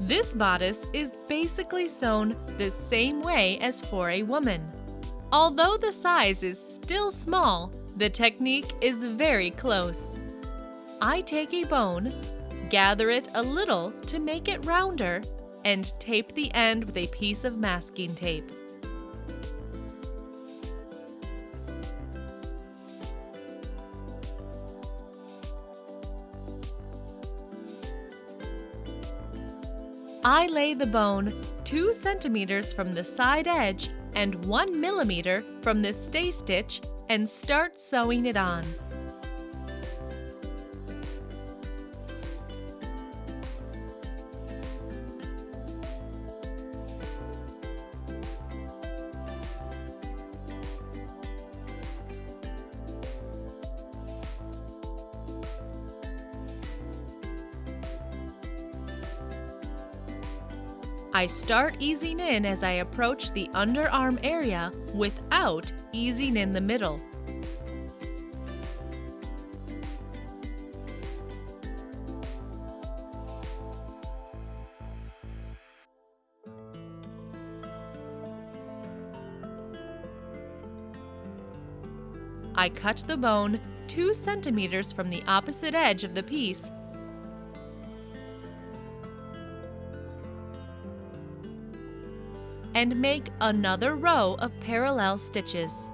This bodice is basically sewn the same way as for a woman. Although the size is still small, the technique is very close. I take a bone, gather it a little to make it rounder, and tape the end with a piece of masking tape. I lay the bone 2 centimeters from the side edge and 1 millimeter from the stay stitch and start sewing it on. I start easing in as I approach the underarm area without easing in the middle. I cut the bone 2 centimeters from the opposite edge of the piece and make another row of parallel stitches.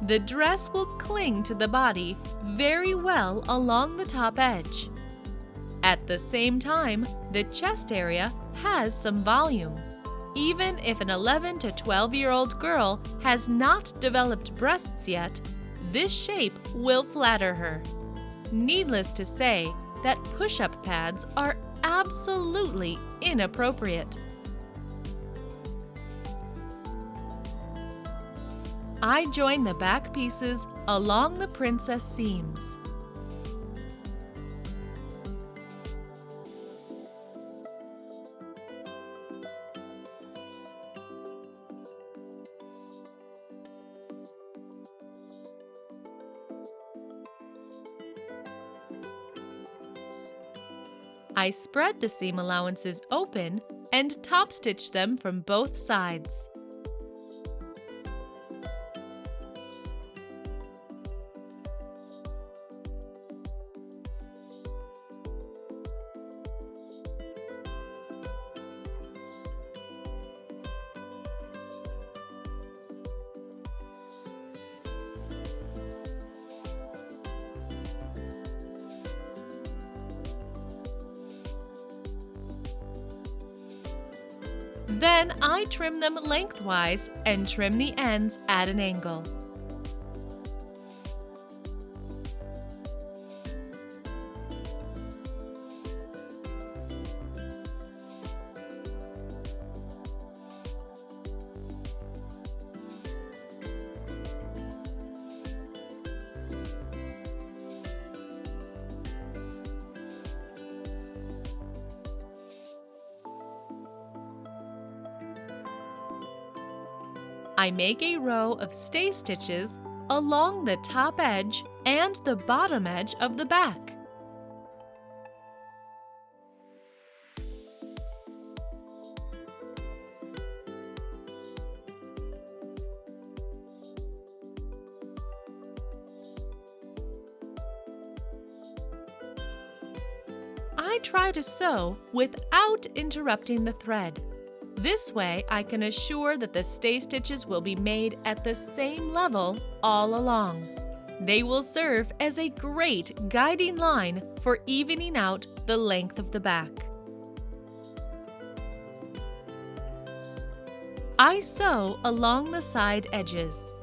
The dress will cling to the body very well along the top edge. At the same time, the chest area has some volume. Even if an 11 to 12-year-old girl has not developed breasts yet, this shape will flatter her. Needless to say that push-up pads are absolutely inappropriate. I join the back pieces along the princess seams. I spread the seam allowances open and top stitch them from both sides. Then I trim them lengthwise and trim the ends at an angle. I make a row of stay stitches along the top edge and the bottom edge of the back. I try to sew without interrupting the thread. This way, I can assure that the stay stitches will be made at the same level all along. They will serve as a great guiding line for evening out the length of the back. I sew along the side edges.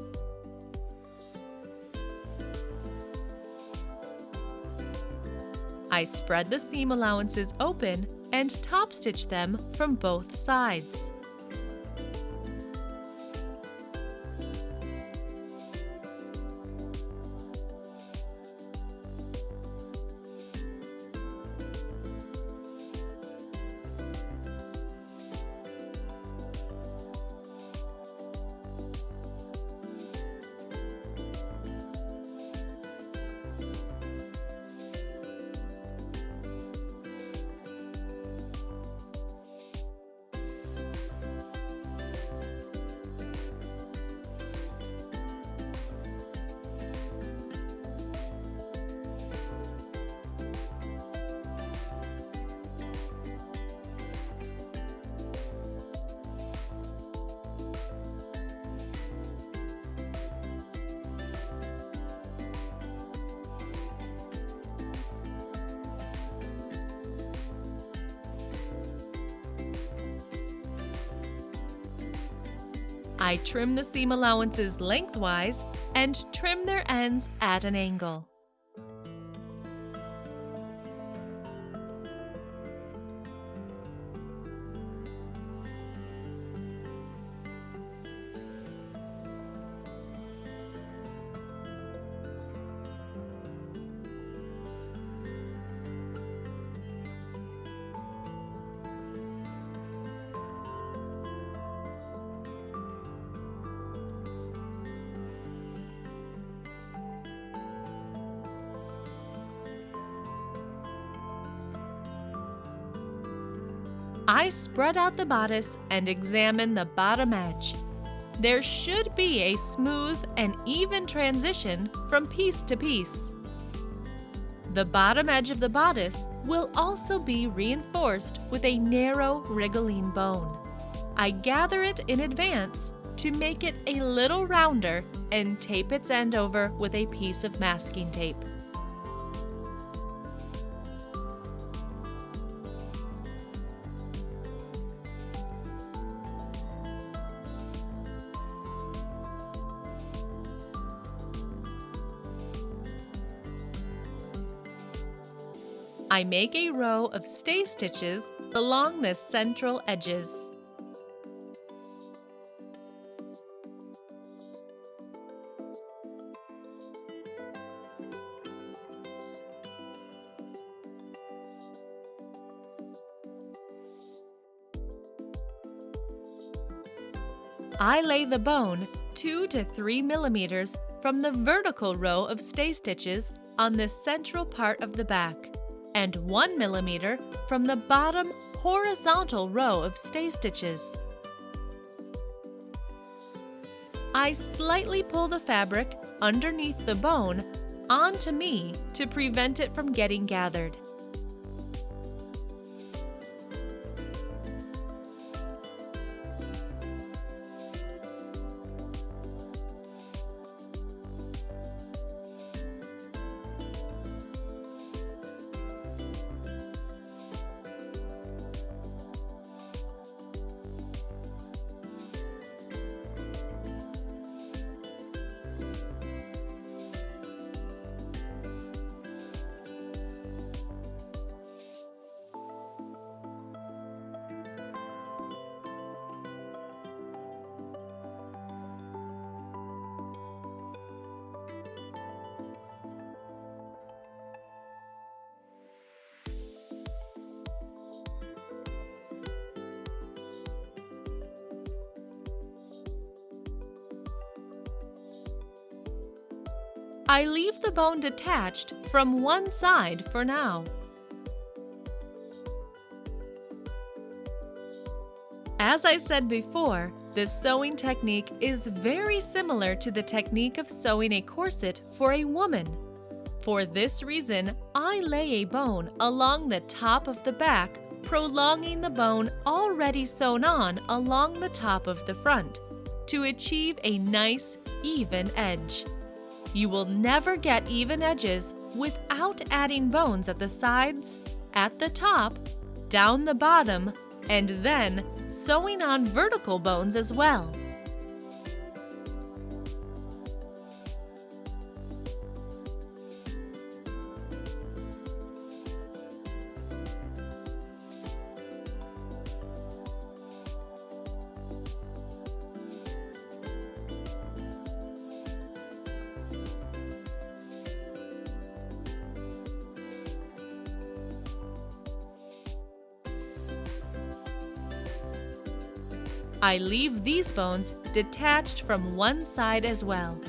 I spread the seam allowances open and top stitch them from both sides. I trim the seam allowances lengthwise and trim their ends at an angle. I spread out the bodice and examine the bottom edge. There should be a smooth and even transition from piece to piece. The bottom edge of the bodice will also be reinforced with a narrow rigoline bone. I gather it in advance to make it a little rounder and tape its end over with a piece of masking tape. I make a row of stay stitches along the central edges. I lay the bone 2 to 3 millimeters from the vertical row of stay stitches on the central part of the back, and 1 millimeter from the bottom horizontal row of stay stitches. I slightly pull the fabric underneath the bone onto me to prevent it from getting gathered. I leave the bone detached from one side for now. As I said before, this sewing technique is very similar to the technique of sewing a corset for a woman. For this reason, I lay a bone along the top of the back, prolonging the bone already sewn on along the top of the front to achieve a nice, even edge. You will never get even edges without adding bones at the sides, at the top, down the bottom, and then sewing on vertical bones as well. I leave these bones detached from one side as well.